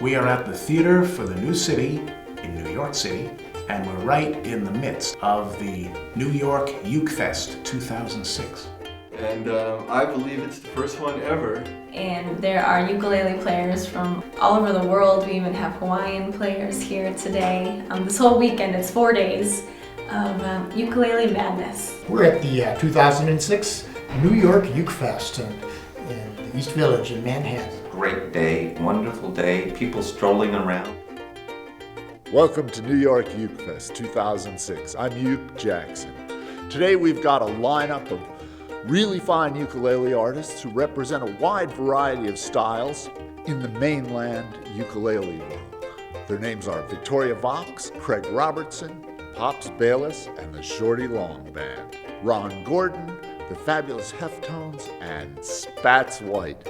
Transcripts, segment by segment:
We are at the Theater for the New City in New York City, and we're right in the midst of the New York Uke Fest 2006. And I believe it's the first one ever. And there are ukulele players from all over the world. We even have Hawaiian players here today. This whole weekend, it's 4 days of ukulele madness. We're at the 2006 New York Uke Fest in the East Village in Manhattan. Great day, wonderful day, people strolling around. Welcome to New York Uke Fest 2006. I'm Uke Jackson. Today we've got a lineup of really fine ukulele artists who represent a wide variety of styles in the mainland ukulele world. Their names are Victoria Vox, Craig Robertson, Pops Bayless, and the Shorty Long Band, Ron Gordon, the fabulous Heftones, and Spats White.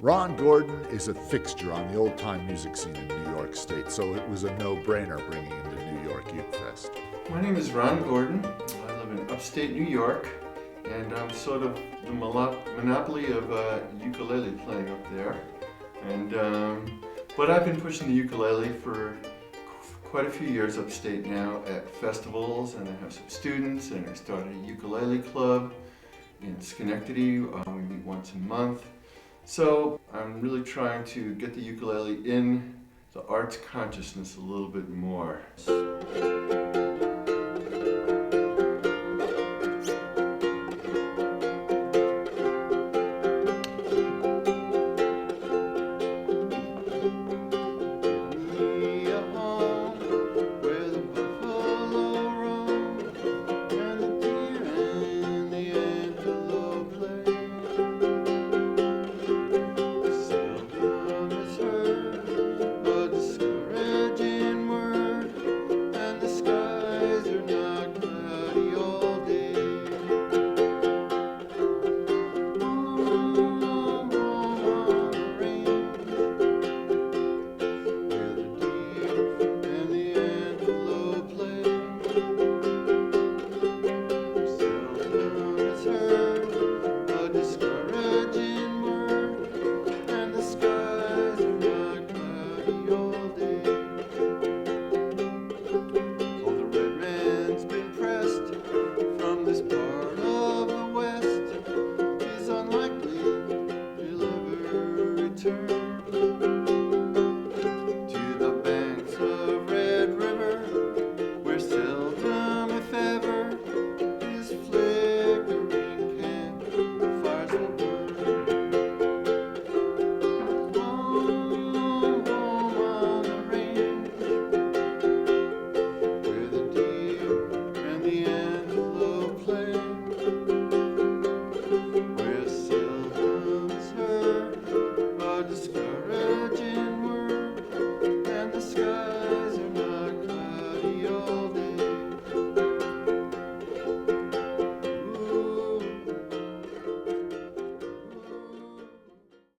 Ron Gordon is a fixture on the old-time music scene in New York State, so it was a no-brainer bringing him to New York Uke Fest. My name is Ron Gordon. I live in upstate New York, and I'm sort of the monopoly of ukulele playing up there. But I've been pushing the ukulele for quite a few years upstate now at festivals, and I have some students, and I started a ukulele club in Schenectady. We meet once a month. So I'm really trying to get the ukulele in the arts consciousness a little bit more.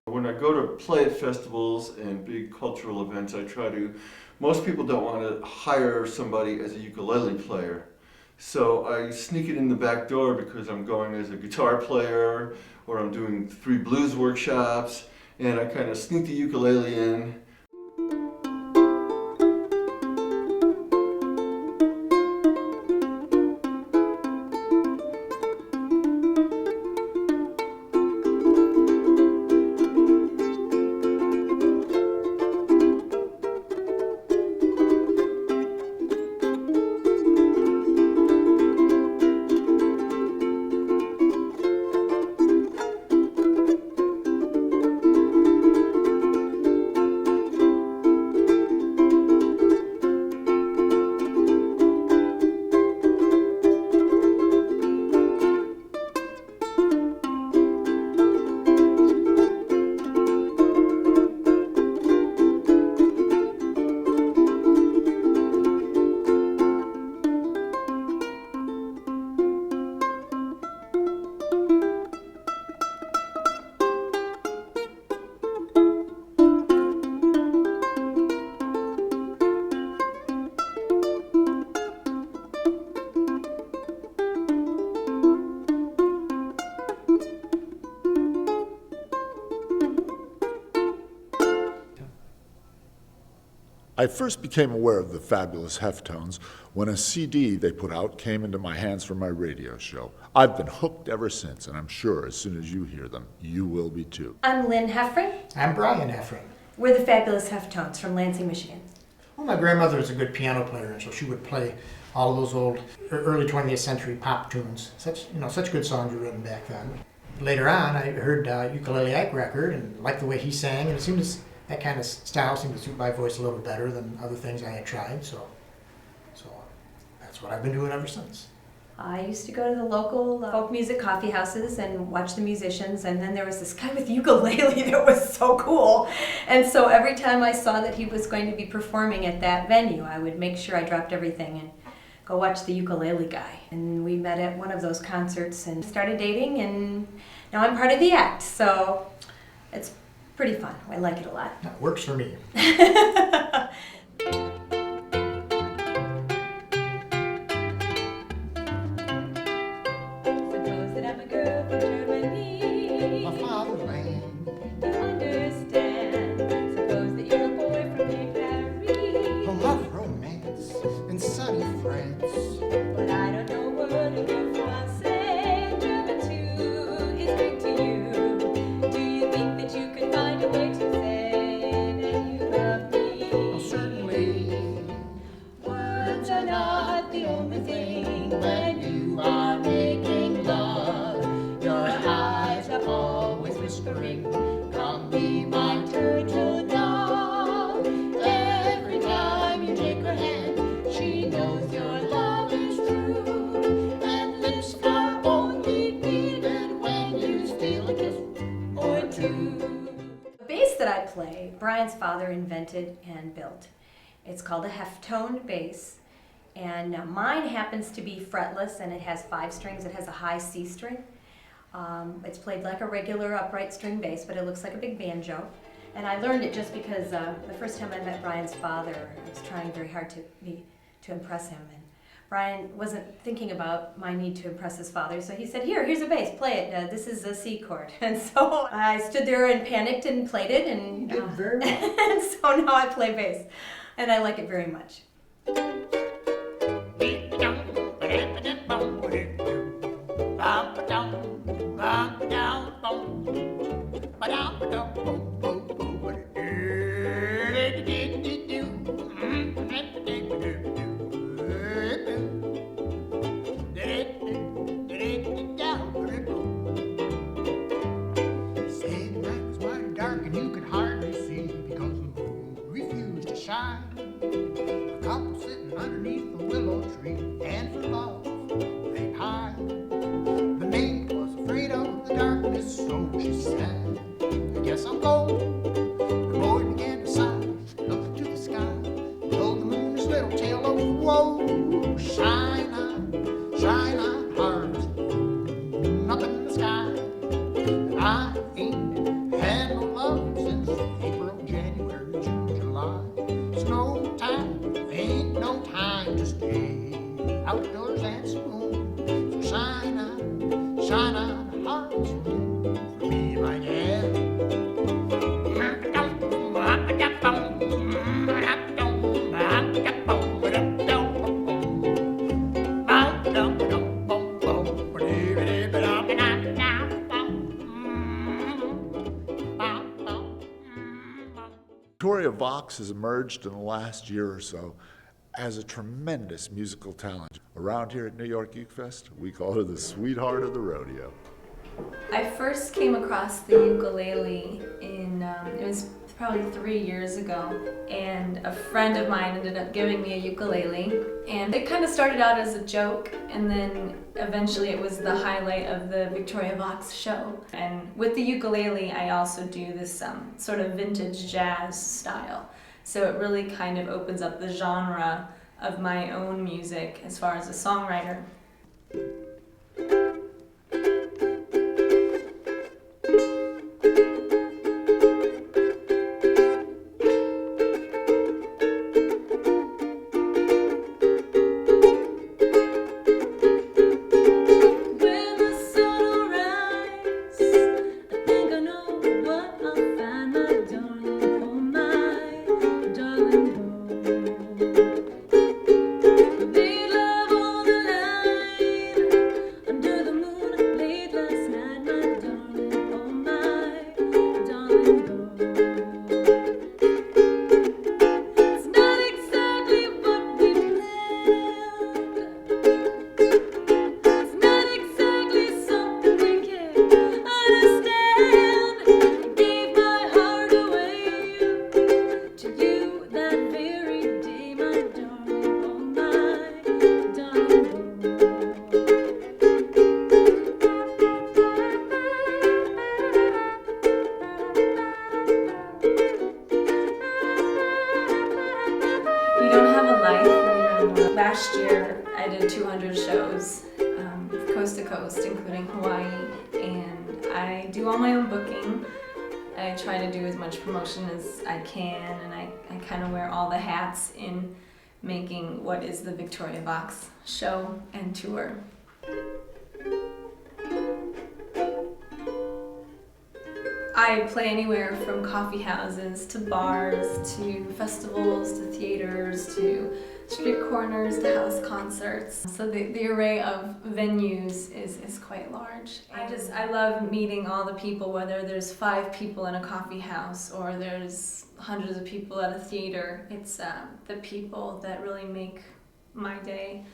When I go to play at festivals and big cultural events, most people don't want to hire somebody as a ukulele player. So I sneak it in the back door because I'm going as a guitar player, or I'm doing free blues workshops, and I kind of sneak the ukulele in. I first became aware of the fabulous Heftones when a CD they put out came into my hands for my radio show. I've been hooked ever since, and I'm sure as soon as you hear them, you will be too. I'm Lynn Heffron. I'm Brian Heffron. We're the fabulous Heftones from Lansing, Michigan. Well, my grandmother was a good piano player, and so she would play all of those old early 20th century pop tunes. Such good songs were written back then. Later on, I heard Ukulele Ike record and liked the way he sang, and it seemed that kind of style seemed to suit my voice a little better than other things I had tried. So that's what I've been doing ever since. I used to go to the local folk music coffee houses and watch the musicians, and then there was this guy with ukulele that was so cool. And so every time I saw that he was going to be performing at that venue, I would make sure I dropped everything and go watch the ukulele guy. And we met at one of those concerts and started dating, and now I'm part of the act. So it's pretty fun. I like it a lot. That works for me. Suppose that I'm a girl from Germany. My fatherland. You understand. Suppose that you're a boy from Paris. I love romance and sunny France. But I don't know what of your Francais. German too is big to you. Do you think that you could find a way to say that you love me? Oh, certainly. Words are not the only thing When you are making love, your eyes are always whispering, "Come be my turtle dove." Every time you take her hand, she knows your love is true. And lips are only needed when you steal a kiss or two. The bass that I play, Brian's father invented and built. It's called a Heftone bass. And mine happens to be fretless, and it has 5 strings. It has a high C string. It's played like a regular upright string bass, but it looks like a big banjo. And I learned it just because the first time I met Brian's father, I was trying very hard to impress him. And Brian wasn't thinking about my need to impress his father, so he said, here's a bass, play it. This is a C chord. And so I stood there and panicked and played it, and, You did very well. and so now I play bass, and I like it very much. Said the night was mighty dark and you could hardly see because the moon refused to shine. A couple sitting underneath the willow tree and for love they high. The maid was afraid of the darkness, so she said, "I guess I'll go." The boy began to sigh, looked to the sky, told the moon his little tale of woe. Shine on, heart, up in the sky. I ain't had no love since April, January, June, July. Snowtime ain't no time to stay outdoors and spoon. So shine on, hearts for me, my gal. Victoria Vox has emerged in the last year or so as a tremendous musical talent. Around here at New York Uke Fest, we call her the sweetheart of the rodeo. I first came across the ukulele it was probably 3 years ago, and a friend of mine ended up giving me a ukulele, and it kind of started out as a joke, and then eventually it was the highlight of the Victoria Vox show. And with the ukulele, I also do this sort of vintage jazz style, so it really kind of opens up the genre of my own music as far as a songwriter. 100 shows, coast to coast, including Hawaii, and I do all my own booking. I try to do as much promotion as I can, and I kind of wear all the hats in making what is the Victoria Box show and tour. I play anywhere from coffee houses to bars to festivals to theaters to street corners to house concerts. So the array of venues is quite large. I love meeting all the people, whether there's 5 people in a coffee house or there's hundreds of people at a theater. It's the people that really make my day.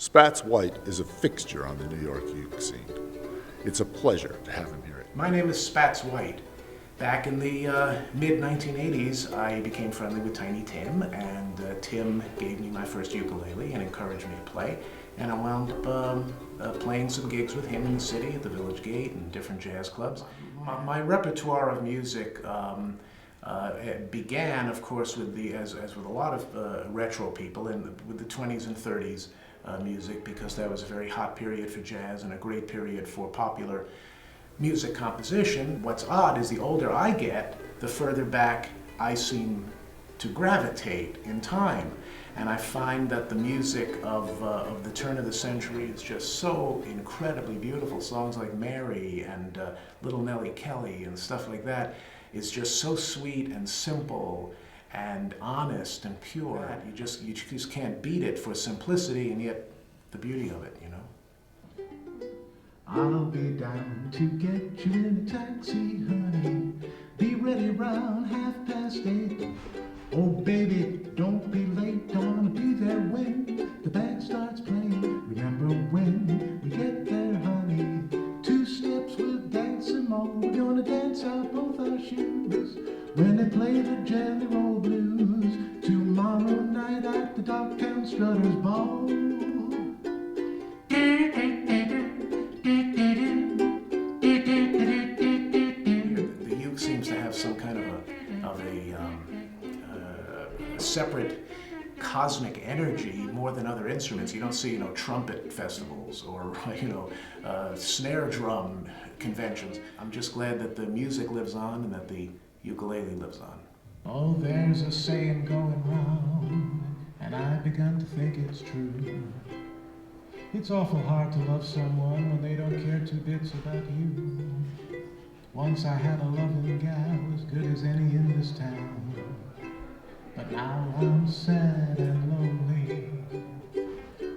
Spats White is a fixture on the New York uke scene. It's a pleasure to have him here. My name is Spats White. Back in the mid-1980s, I became friendly with Tiny Tim, and Tim gave me my first ukulele and encouraged me to play. And I wound up playing some gigs with him in the city at the Village Gate and different jazz clubs. My repertoire of music it began, of course, with as with a lot of retro people, with the 20s and 30s music, because that was a very hot period for jazz and a great period for popular music composition. What's odd is the older I get, the further back I seem to gravitate in time. And I find that the music of the turn of the century is just so incredibly beautiful. Songs like Mary and Little Nellie Kelly and stuff like that is just so sweet and simple and honest and pure. You just can't beat it for simplicity and yet the beauty of it, you know. I'll be down to get you in a taxi, honey. Be ready round 8:30. Oh baby, don't be late. Don't wanna be there when the band starts playing. Remember when we get there, honey? 2 steps, we'll dance some more. We're gonna dance out both our shoes when they play the Jelly Roll Blues tomorrow night at the Dogtown Strutters Ball. The uke seems to have some kind of a separate cosmic energy more than other instruments. You don't see, trumpet festivals or, snare drum conventions. I'm just glad that the music lives on and that the ukulele lives on. Oh, there's a saying going round, and I've begun to think it's true. It's awful hard to love someone when they don't care 2 bits about you. Once I had a loving gal as good as any in this town, but now I'm sad and lonely.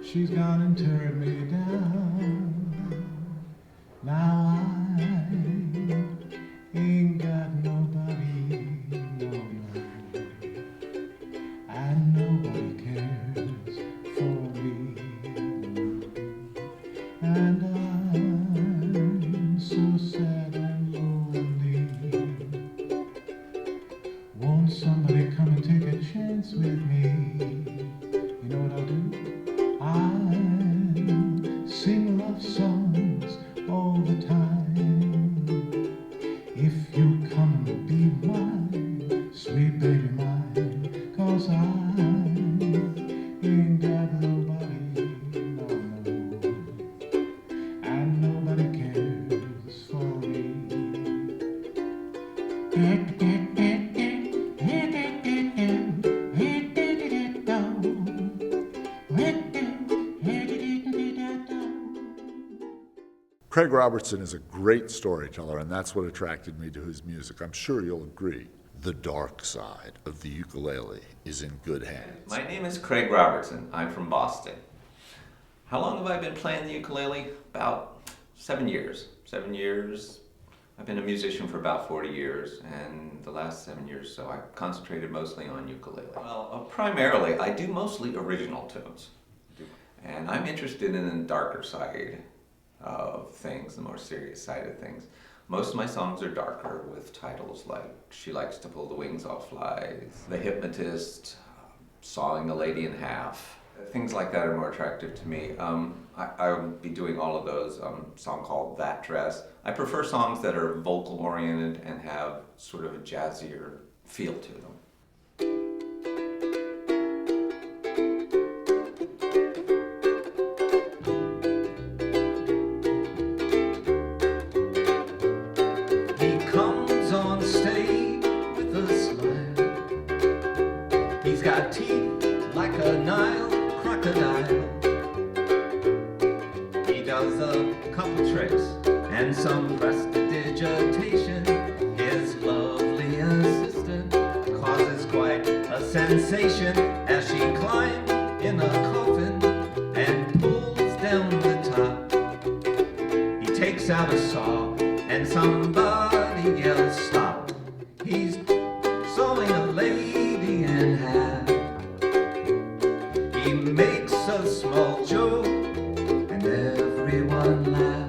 She's gone and turned me down. Now I ain't got nobody, no, and nobody cares for me. And I'm so sad and lonely. somebody come and take a chance with me, you know what I'll do? I'll sing love songs all the time. If you come and be mine, sweet baby mine, 'cause I ain't got nobody, no, no, and nobody cares for me. Craig Robertson is a great storyteller, and that's what attracted me to his music. I'm sure you'll agree. The dark side of the ukulele is in good hands. My name is Craig Robertson. I'm from Boston. How long have I been playing the ukulele? About 7 years. 7 years. I've been a musician for about 40 years, and the last 7 years so I've concentrated mostly on ukulele. Well, primarily, I do mostly original tunes. And I'm interested in the darker side of things, the more serious side of things. Most of my songs are darker, with titles like She Likes to Pull the Wings Off Flies, The Hypnotist, Sawing a Lady in Half. Things like that are more attractive to me. I'll be doing all of those. A song called That Dress. I prefer songs that are vocal oriented and have sort of a jazzier feel to them. And some prestidigitation. His lovely assistant causes quite a sensation as she climbs in a coffin and pulls down the top. He takes out a saw and somebody yells stop. He's sawing a lady in half. He makes a small joke and everyone laughs.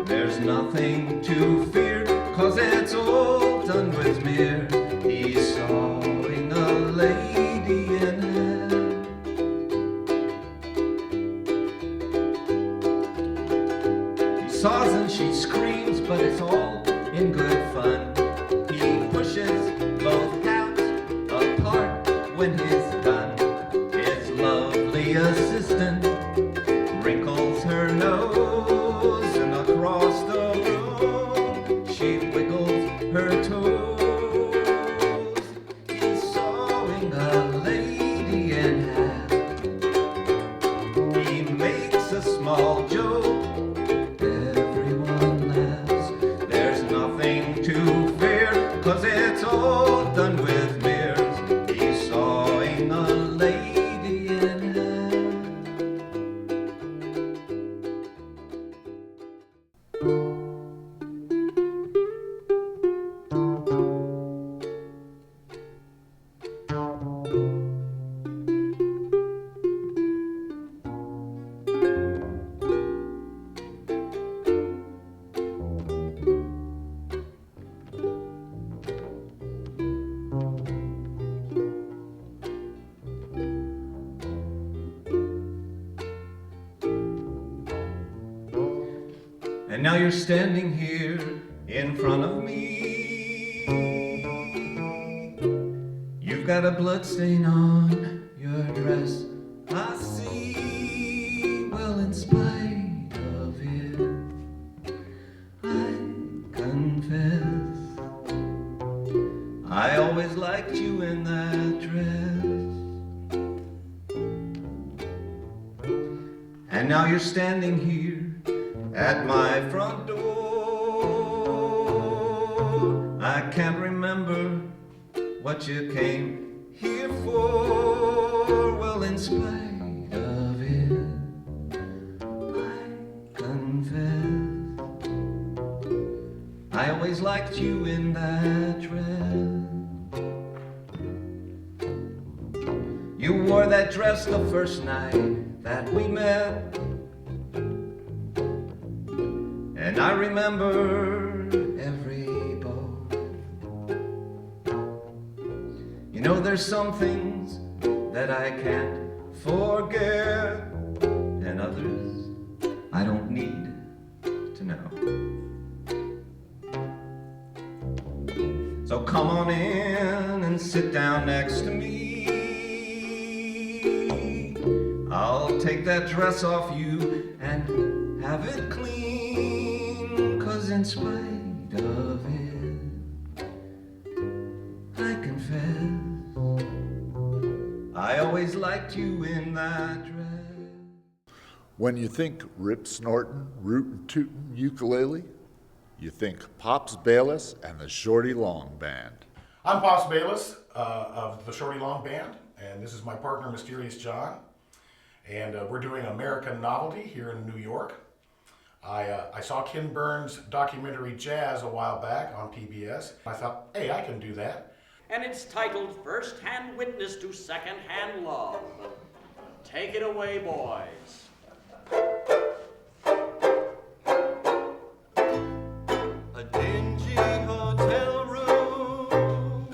There's nothing to fear, 'cause it's all done with mirrors. He's sawing a lady in half. He saws and she screams, but it's all in good fun. He pushes both halves apart when he's done. His lovely assistant wrinkles her nose, and across the room she wiggles her toes. He's sawing a lady in half. He makes a small joke. Everyone laughs. There's nothing to fear, 'cause it's all done with mirrors. He's sawing a lady in half. And now you're standing here in front of me. You've got a blood stain on your dress, I see. Well, in spite of it, I confess I always liked you in that dress. And now you're standing here at my front door. I can't remember what you came here for. Well, in spite of it, I confess I always liked you in that dress. You wore that dress the first night that we met, and I remember every bow. You know, there's some things that I can't forget, and others I don't need to know. So come on in and sit down next to me. I'll take that dress off you and have it clean, 'cause in spite of it, I confess I always liked you in that dress. When you think rip snortin', rootin' tootin' ukulele, you think Pops Bayless and the Shorty Long Band. I'm Pops Bayless of the Shorty Long Band, and this is my partner, Mysterious John. And we're doing American Novelty here in New York. I saw Ken Burns' documentary Jazz a while back on PBS. I thought, hey, I can do that. And it's titled First-Hand Witness to Second-Hand Love. Take it away, boys. A dingy hotel room,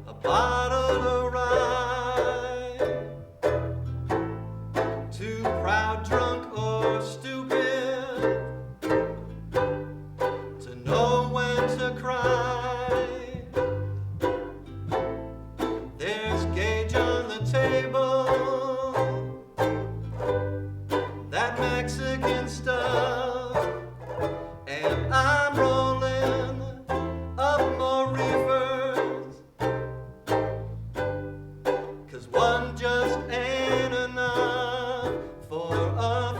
a bottle to ride, too proud, drunk, or stupid to know when to cry. There's gauge on the table, that Mexican stuff, and I'm rolling up more reefers, 'cause one just ain't enough for a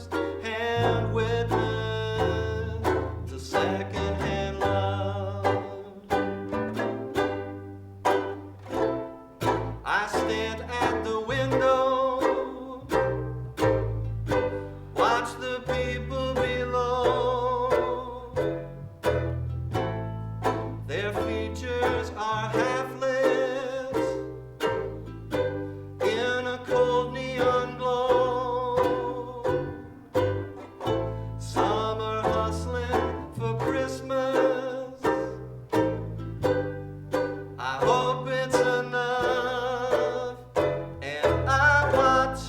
first-hand witness to second-hand love. I stand at the window, watch the people below. Their features are half-lit in a cold neon glow. Some are hustling for Christmas. I hope it's enough. And I watch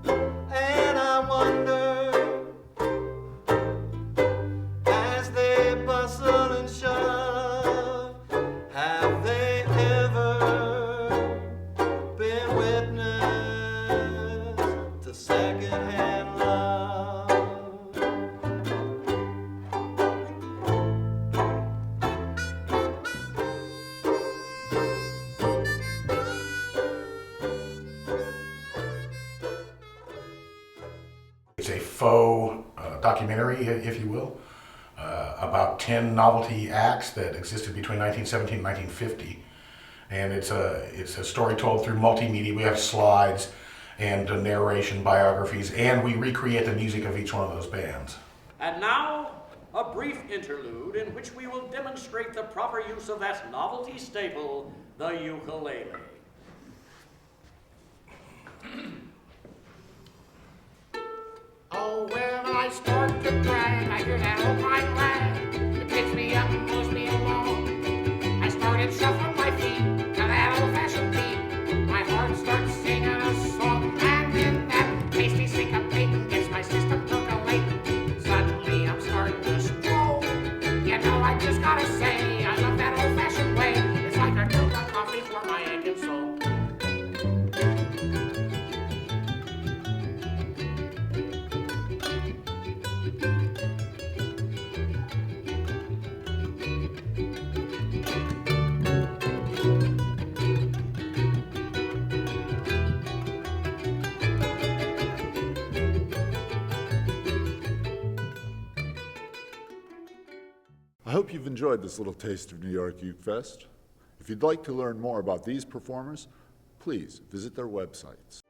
and I wonder as they bustle and shove, have they ever been witness to secondhand love? It's a faux documentary, if you will, about 10 novelty acts that existed between 1917 and 1950. And it's a story told through multimedia. We have slides and narration, biographies, and we recreate the music of each one of those bands. And now, a brief interlude in which we will demonstrate the proper use of that novelty staple, the ukulele. Oh, when I start to drag, I hear that old pine lag. It picks me up and moves me along. I started shuffling my feet to that old-fashioned beat. My heart starts singing a song, and then that tasty syncopating gets my system percolating. Suddenly I'm starting to stroll. You know, I just gotta say, I love that old-fashioned way. It's like a cup of coffee for my aching soul. I hope you've enjoyed this little taste of New York Uke Fest. If you'd like to learn more about these performers, please visit their websites.